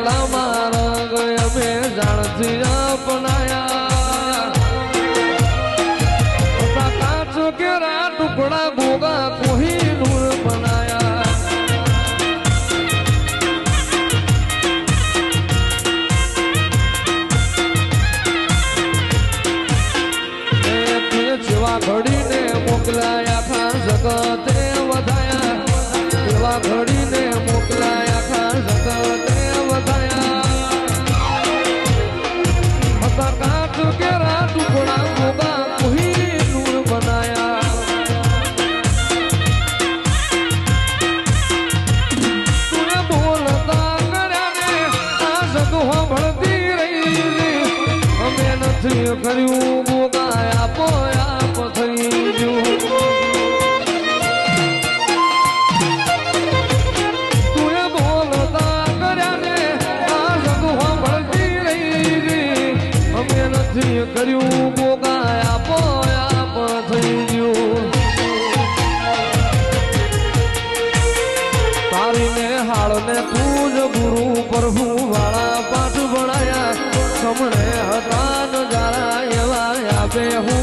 ભેલામાં રંગ અમે જાણથી અપનાયા કાચ કેરા ટુકડા ગોગા કોહિનૂર બનાયા જેવા ઘડીને મોકલાયા ખા જગતે વધાયા એવા ઘડીને મોકલાયા ખા જગતે વધાયા હતા કાચ કેરા ટુકડા ગોગા કોહિનૂર બનાયા તું બોલતા કર્યા ને આ જગ સાંભળતી રહી અમે નથી કર્યું ગોગા આપો થઈ ગયું તું બોલતા કર્યા ને આ જગ સાંભળતી રહી અમે નથી કર્યું ગોગા આપો થઈ ગયું તારીને હાળને પૂજ ગુરુ પ્રભુ વાળા પાઠ ભણાયા સમણે હતા નજારા એવા આપે હું